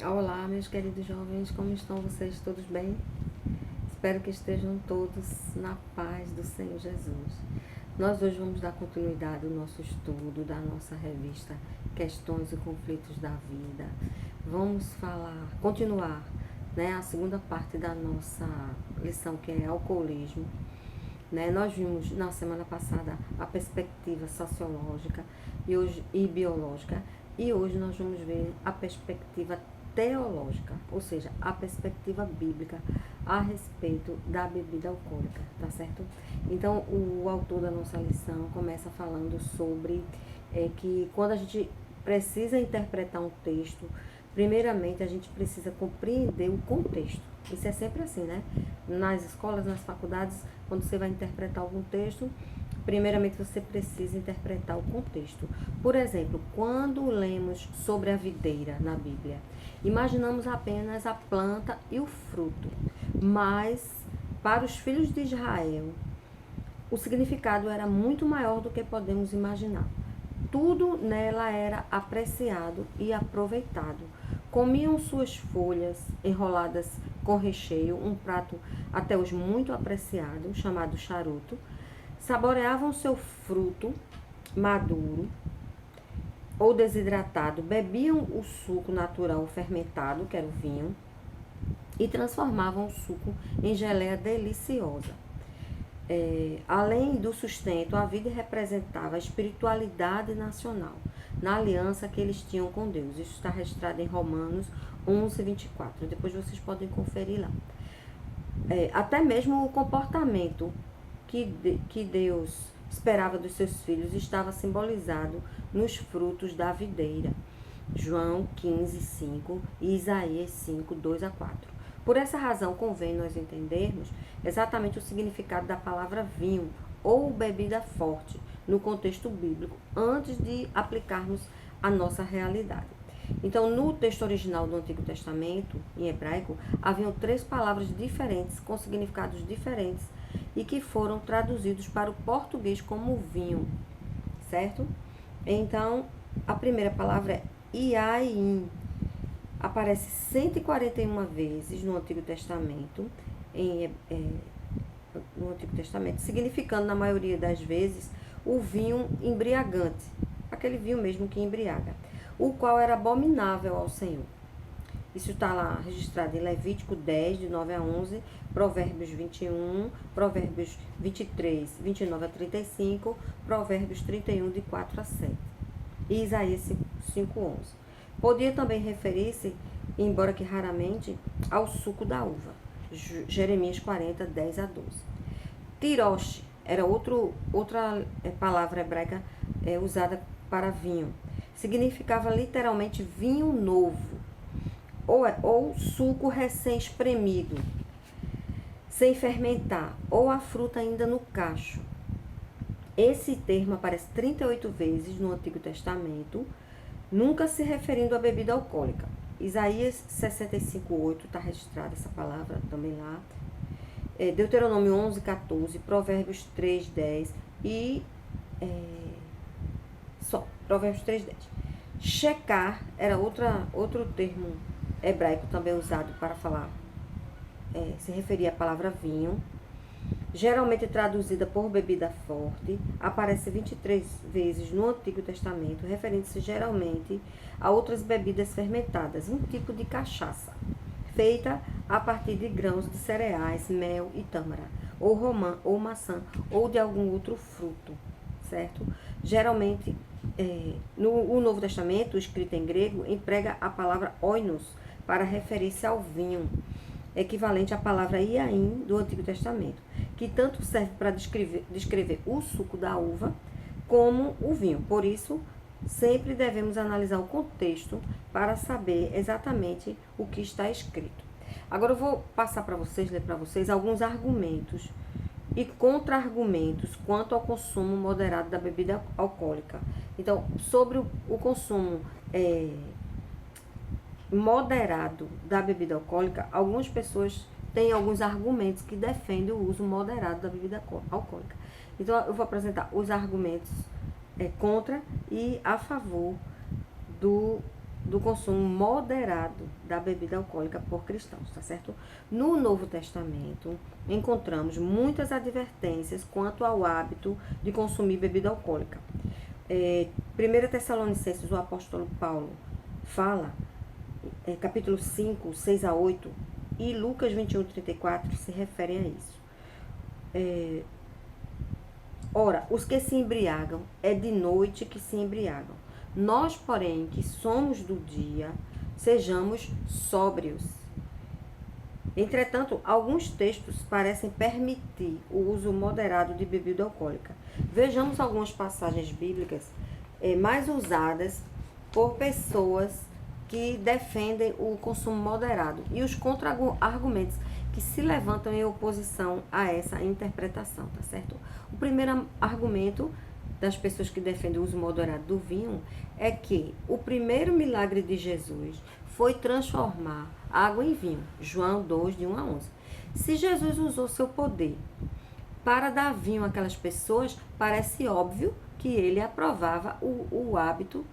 Olá, meus queridos jovens, como estão vocês? Todos bem? Espero que estejam todos na paz do Senhor Jesus. Nós hoje vamos dar continuidade ao nosso estudo da nossa revista Questões e Conflitos da Vida. Vamos continuar, a segunda parte da nossa lição, que é alcoolismo. Nós vimos na semana passada a perspectiva sociológica e biológica, e hoje nós vamos ver a perspectiva teológica, ou seja, a perspectiva bíblica a respeito da bebida alcoólica, tá certo? Então, o autor da nossa lição começa falando sobre que quando a gente precisa interpretar um texto, primeiramente a gente precisa compreender o contexto. Isso é sempre assim, né? Nas escolas, nas faculdades, quando você vai interpretar algum texto, primeiramente você precisa interpretar o contexto. Por exemplo, quando lemos sobre a videira na Bíblia, imaginamos apenas a planta e o fruto, mas para os filhos de Israel, o significado era muito maior do que podemos imaginar. Tudo nela era apreciado e aproveitado. Comiam suas folhas enroladas com recheio, um prato até hoje muito apreciado, chamado charuto. Saboreavam seu fruto maduro ou desidratado, bebiam o suco natural fermentado, que era o vinho, e transformavam o suco em geleia deliciosa. Além do sustento, a vida representava a espiritualidade nacional, na aliança que eles tinham com Deus. Isso está registrado em Romanos 11:24. Depois vocês podem conferir lá. Até mesmo o comportamento que Deus esperava dos seus filhos estava simbolizado nos frutos da videira. João 15:5 e Isaías 5:2-4. Por essa razão, convém nós entendermos exatamente o significado da palavra vinho ou bebida forte no contexto bíblico, antes de aplicarmos a nossa realidade. Então, no texto original do Antigo Testamento, em hebraico, haviam 3 palavras diferentes, com significados diferentes, e que foram traduzidos para o português como vinho, certo? Então, a primeira palavra é Iaim. Aparece 141 vezes no Antigo Testamento, no Antigo Testamento, significando, na maioria das vezes, o vinho embriagante, aquele vinho mesmo que embriaga, o qual era abominável ao Senhor. Isso está lá registrado em Levítico 10, de 9 a 11, Provérbios 21, Provérbios 23, 29-35, Provérbios 31, de 4 a 7, e Isaías 5, 11. Podia também referir-se, embora que raramente, ao suco da uva. Jeremias 40, 10 a 12. Tirosh era outra palavra hebraica usada para vinho. Significava literalmente vinho novo, ou suco recém-espremido, sem fermentar, ou a fruta ainda no cacho. Esse termo aparece 38 vezes no Antigo Testamento, nunca se referindo à bebida alcoólica. Isaías 65:8 está registrada essa palavra também lá. Deuteronômio 11:14, Provérbios 3:10 e Provérbios 3:10. Shecar era outro termo hebraico também usado para falar, se referir à palavra vinho. Geralmente traduzida por bebida forte, aparece 23 vezes no Antigo Testamento, referindo-se geralmente a outras bebidas fermentadas, um tipo de cachaça, feita a partir de grãos de cereais, mel e tâmara, ou romã, ou maçã, ou de algum outro fruto, certo? Geralmente, no Novo Testamento, escrito em grego, emprega a palavra oinos para referir-se ao vinho, equivalente à palavra iaim do Antigo Testamento, que tanto serve para descrever o suco da uva como o vinho. Por isso, sempre devemos analisar o contexto para saber exatamente o que está escrito. Agora eu vou passar para vocês, ler para vocês alguns argumentos e contra-argumentos quanto ao consumo moderado da bebida alcoólica. Então, sobre o consumo moderado da bebida alcoólica, algumas pessoas têm alguns argumentos que defendem o uso moderado da bebida alcoólica. Então, eu vou apresentar os argumentos contra e a favor do do consumo moderado da bebida alcoólica por cristãos, tá certo? No Novo Testamento, encontramos muitas advertências quanto ao hábito de consumir bebida alcoólica. 1 Tessalonicenses, o apóstolo Paulo fala, capítulo 5, 6 a 8, e Lucas 21, 34 se referem a isso. Ora, os que se embriagam, é de noite que se embriagam. Nós, porém, que somos do dia, sejamos sóbrios. Entretanto, alguns textos parecem permitir o uso moderado de bebida alcoólica. Vejamos algumas passagens bíblicas mais usadas por pessoas que defendem o consumo moderado e os contra-argumentos que se levantam em oposição a essa interpretação, tá certo? O primeiro argumento das pessoas que defendem o uso moderado do vinho é que o primeiro milagre de Jesus foi transformar água em vinho. João 2, de 1 a 11. Se Jesus usou seu poder para dar vinho àquelas pessoas, parece óbvio que ele aprovava o hábito,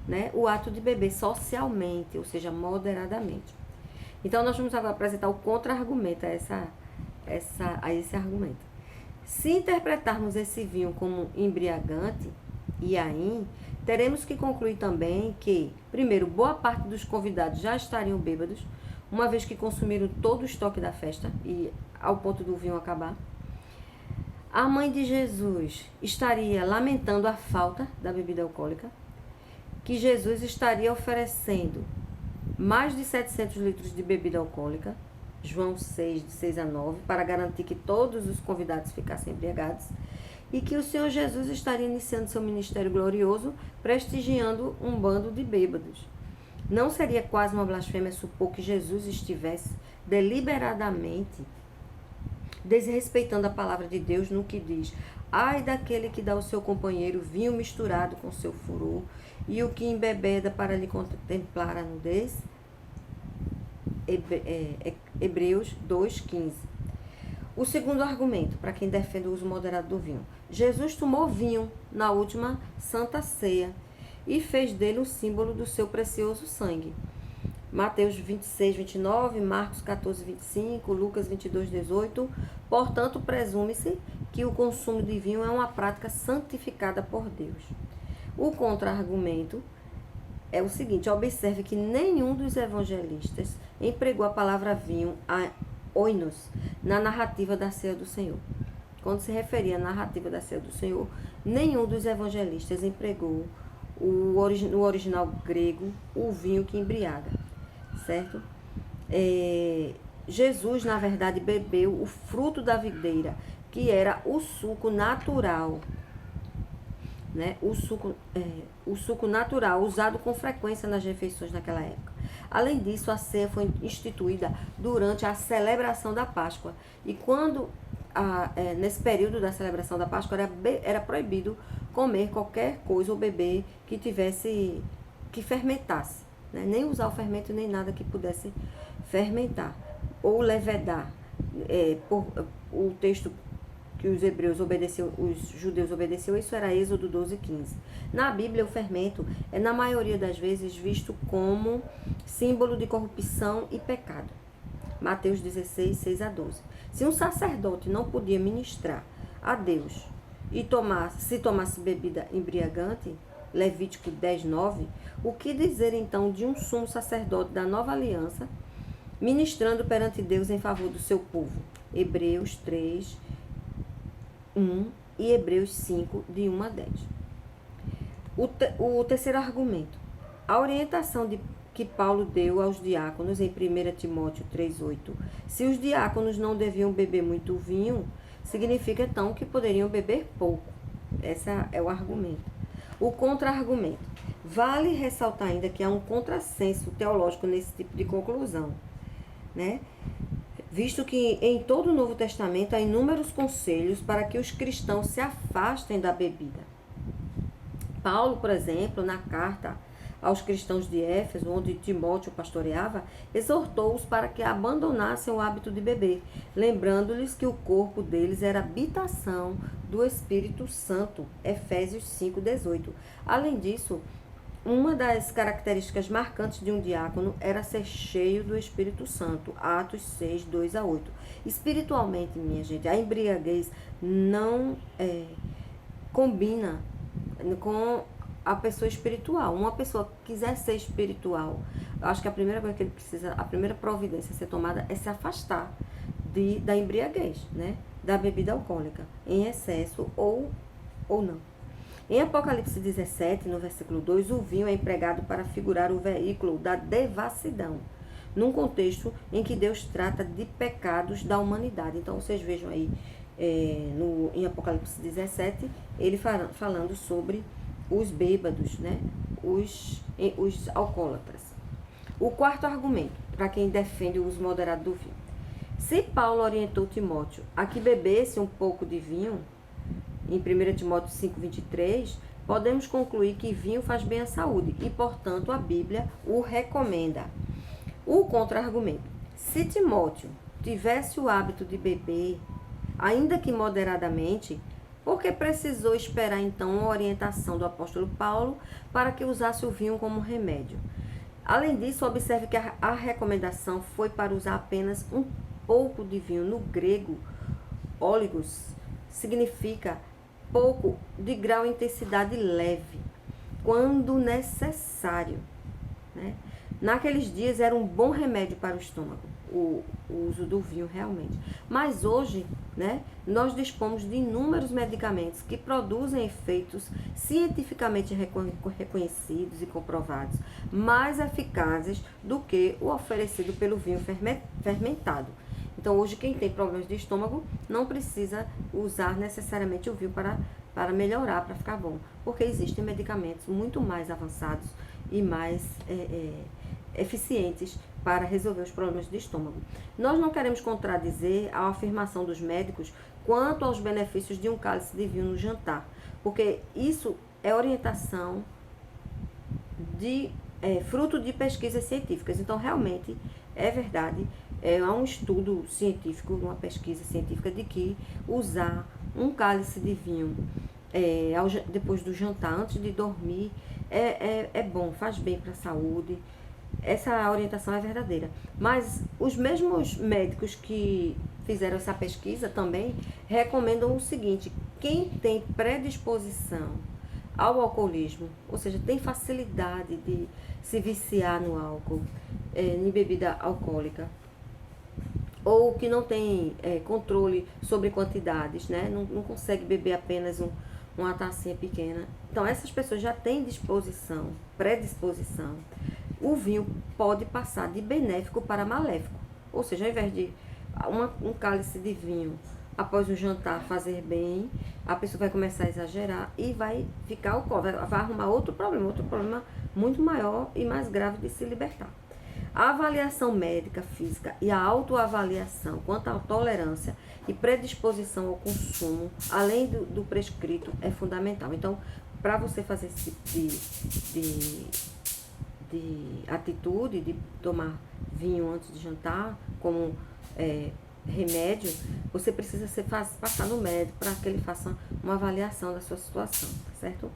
né, o ato de beber socialmente, ou seja, moderadamente. Então, nós vamos agora apresentar o contra-argumento a esse argumento. Se interpretarmos esse vinho como embriagante, e aí, teremos que concluir também que, primeiro, boa parte dos convidados já estariam bêbados, uma vez que consumiram todo o estoque da festa, e ao ponto do vinho acabar. A mãe de Jesus estaria lamentando a falta da bebida alcoólica, que Jesus estaria oferecendo mais de 700 litros de bebida alcoólica, João 6, de 6 a 9, para garantir que todos os convidados ficassem embriagados, e que o Senhor Jesus estaria iniciando seu ministério glorioso, prestigiando um bando de bêbados. Não seria quase uma blasfêmia supor que Jesus estivesse deliberadamente desrespeitando a palavra de Deus no que diz: ai daquele que dá ao seu companheiro vinho misturado com seu furor, e o que embebeda para lhe contemplar a nudez? Hebreus 2,15. O segundo argumento, para quem defende o uso moderado do vinho: Jesus tomou vinho na última Santa Ceia e fez dele um símbolo do seu precioso sangue. Mateus 26, 29, Marcos 14, 25, Lucas 22, 18. Portanto, presume-se que o consumo de vinho é uma prática santificada por Deus. O contra-argumento é o seguinte: observe que nenhum dos evangelistas empregou a palavra vinho, oinos, na narrativa da ceia do Senhor. Quando se referia à narrativa da ceia do Senhor, nenhum dos evangelistas empregou no original grego o vinho que embriaga, certo? Jesus, na verdade, bebeu o fruto da videira, que era o suco natural, né? O suco natural usado com frequência nas refeições naquela época. Além disso, a ceia foi instituída durante a celebração da Páscoa. E quando, nesse período da celebração da Páscoa, era proibido comer qualquer coisa ou beber que fermentasse, né? Nem usar o fermento nem nada que pudesse fermentar ou levedar. O texto que os judeus obedeciam, isso era Êxodo 12, 15. Na Bíblia, o fermento é, na maioria das vezes, visto como símbolo de corrupção e pecado. Mateus 16, 6 a 12. Se um sacerdote não podia ministrar a Deus e se tomasse bebida embriagante, Levítico 10, 9, o que dizer então de um sumo sacerdote da nova aliança ministrando perante Deus em favor do seu povo? Hebreus 3, 1 e Hebreus 5, de 1 a 10. O terceiro argumento: a orientação que Paulo deu aos diáconos em 1 Timóteo 3,8. Se os diáconos não deviam beber muito vinho, significa então que poderiam beber pouco. Esse é o argumento. O contra-argumento: vale ressaltar ainda que há um contrassenso teológico nesse tipo de conclusão, né? Visto que em todo o Novo Testamento há inúmeros conselhos para que os cristãos se afastem da bebida. Paulo, por exemplo, na carta aos cristãos de Éfeso, onde Timóteo pastoreava, exortou-os para que abandonassem o hábito de beber, lembrando-lhes que o corpo deles era habitação do Espírito Santo, Efésios 5, 18. Além disso, uma das características marcantes de um diácono era ser cheio do Espírito Santo. Atos 6, 2 a 8. Espiritualmente, minha gente, a embriaguez não combina com a pessoa espiritual. Uma pessoa que quiser ser espiritual, eu acho que a primeira coisa que ele precisa, a primeira providência a ser tomada é se afastar da embriaguez, né? Da bebida alcoólica, em excesso ou não. Em Apocalipse 17, no versículo 2, o vinho é empregado para figurar o veículo da devassidão, num contexto em que Deus trata de pecados da humanidade. Então, vocês vejam aí, em Apocalipse 17, ele falando sobre os bêbados, né? Os alcoólatras. O quarto argumento, para quem defende o uso moderado do vinho. Se Paulo orientou Timóteo a que bebesse um pouco de vinho, em 1 Timóteo 5,23, podemos concluir que vinho faz bem à saúde e, portanto, a Bíblia o recomenda. O contra-argumento. Se Timóteo tivesse o hábito de beber, ainda que moderadamente, por que precisou esperar então a orientação do apóstolo Paulo para que usasse o vinho como remédio? Além disso, observe que a recomendação foi para usar apenas um pouco de vinho. No grego, óligos significa pouco de grau e intensidade leve, quando necessário, né? Naqueles dias era um bom remédio para o estômago, o uso do vinho realmente. Mas hoje, né, nós dispomos de inúmeros medicamentos que produzem efeitos cientificamente reconhecidos e comprovados, mais eficazes do que o oferecido pelo vinho fermentado. Então, hoje, quem tem problemas de estômago não precisa usar necessariamente o vinho para melhorar, para ficar bom. Porque existem medicamentos muito mais avançados e mais eficientes para resolver os problemas de estômago. Nós não queremos contradizer a afirmação dos médicos quanto aos benefícios de um cálice de vinho no jantar. Porque isso é orientação fruto de pesquisas científicas. Então, realmente, é verdade, há um estudo científico, uma pesquisa científica de que usar um cálice de vinho depois do jantar, antes de dormir, é bom, faz bem para a saúde. Essa orientação é verdadeira. Mas os mesmos médicos que fizeram essa pesquisa também recomendam o seguinte: quem tem predisposição ao alcoolismo, ou seja, tem facilidade de se viciar no álcool, em bebida alcoólica, ou que não tem controle sobre quantidades, né? Não consegue beber apenas uma tacinha pequena. Então, essas pessoas já têm predisposição. O vinho pode passar de benéfico para maléfico. Ou seja, ao invés de um cálice de vinho após o jantar fazer bem, a pessoa vai começar a exagerar e vai ficar alcoólica, vai arrumar outro problema muito maior e mais grave de se libertar. A avaliação médica, física e a autoavaliação quanto à tolerância e predisposição ao consumo, além do prescrito, é fundamental. Então, para você fazer esse tipo de atitude, de tomar vinho antes de jantar, como remédio, você precisa passar no médico para que ele faça uma avaliação da sua situação, tá certo?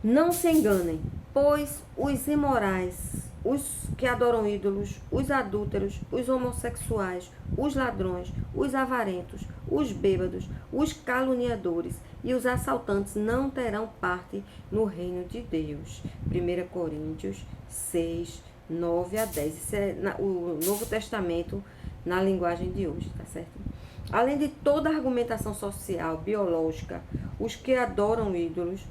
Não se enganem, pois os imorais, os que adoram ídolos, os adúlteros, os homossexuais, os ladrões, os avarentos, os bêbados, os caluniadores e os assaltantes não terão parte no reino de Deus. 1 Coríntios 6, 9 a 10. Isso é o Novo Testamento na linguagem de hoje, tá certo? Além de toda a argumentação social, biológica, os que adoram ídolos,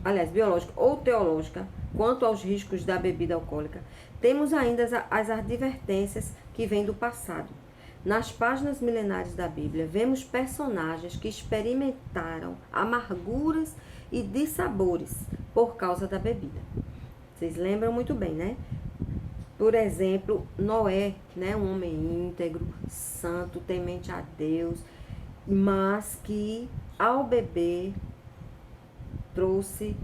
aliás, biológica ou teológica, quanto aos riscos da bebida alcoólica, temos ainda as advertências que vêm do passado. Nas páginas milenares da Bíblia, vemos personagens que experimentaram amarguras e dissabores por causa da bebida. Vocês lembram muito bem, né? Por exemplo, Noé, né? Um homem íntegro, santo, temente a Deus, mas que ao beber trouxe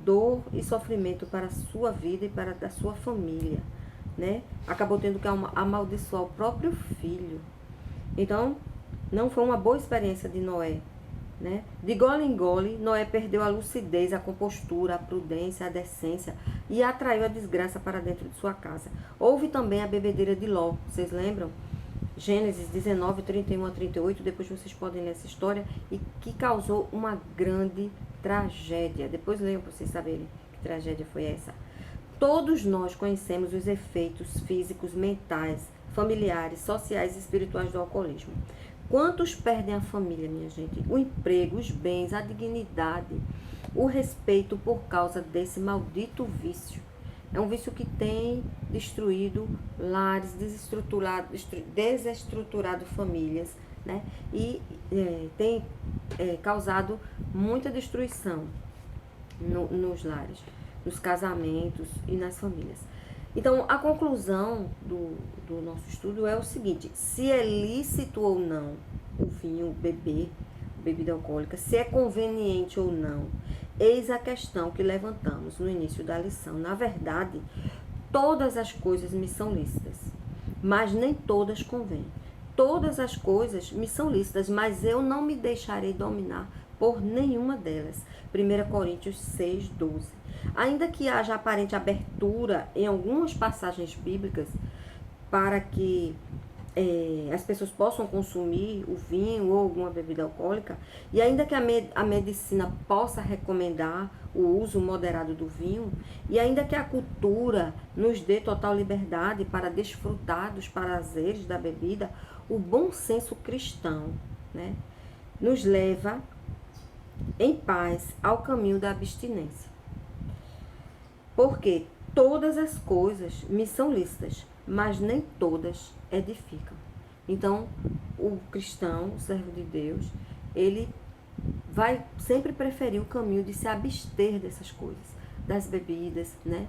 dor e sofrimento para a sua vida e para a da sua família, né? Acabou tendo que amaldiçoar o próprio filho. Então, não foi uma boa experiência de Noé né? De gole em gole, Noé perdeu a lucidez, a compostura, a prudência, a decência e atraiu a desgraça para dentro de sua casa. Houve também a bebedeira de Ló, vocês lembram? Gênesis 19, 31 a 38, depois vocês podem ler essa história, e que causou uma grande tragédia. Depois leiam para vocês saberem que tragédia foi essa. Todos nós conhecemos os efeitos físicos, mentais, familiares, sociais e espirituais do alcoolismo. Quantos perdem a família, minha gente? O emprego, os bens, a dignidade, o respeito por causa desse maldito vício. É um vício que tem destruído lares, desestruturado famílias, né? E tem causado muita destruição nos lares, nos casamentos e nas famílias. Então, a conclusão do nosso estudo é o seguinte: se é lícito ou não o vinho beber, bebida alcoólica, se é conveniente ou não, eis a questão que levantamos no início da lição. Na verdade, todas as coisas me são lícitas, mas nem todas convêm. Todas as coisas me são lícitas, mas eu não me deixarei dominar por nenhuma delas. 1 Coríntios 6, 12. Ainda que haja aparente abertura em algumas passagens bíblicas para que as pessoas possam consumir o vinho ou alguma bebida alcoólica, e ainda que a medicina possa recomendar o uso moderado do vinho, e ainda que a cultura nos dê total liberdade para desfrutar dos prazeres da bebida, o bom senso cristão, né, nos leva em paz ao caminho da abstinência. Porque todas as coisas me são lícitas, mas nem todas edificam. Então, o cristão, o servo de Deus, ele vai sempre preferir o caminho de se abster dessas coisas, das bebidas, né,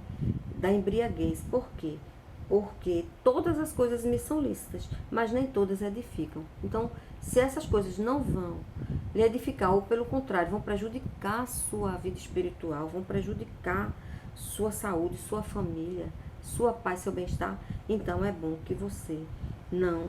da embriaguez. Por quê? Porque todas as coisas me são lícitas, mas nem todas edificam. Então, se essas coisas não vão lhe edificar, ou pelo contrário, vão prejudicar a sua vida espiritual, vão prejudicar sua saúde, sua família, sua paz, seu bem-estar, então é bom que você não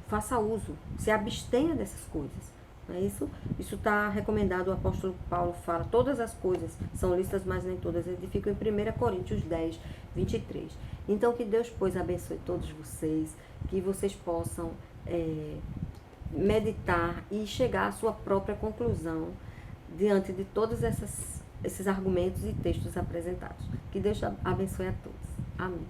faça uso, se abstenha dessas coisas. Não é isso? Isso está recomendado, o apóstolo Paulo fala, todas as coisas são lícitas, mas nem todas edificam, em 1 Coríntios 10, 23. Então, que Deus, pois, abençoe todos vocês, que vocês possam meditar e chegar à sua própria conclusão diante de todos esses argumentos e textos apresentados. Que Deus abençoe a todos. Amém.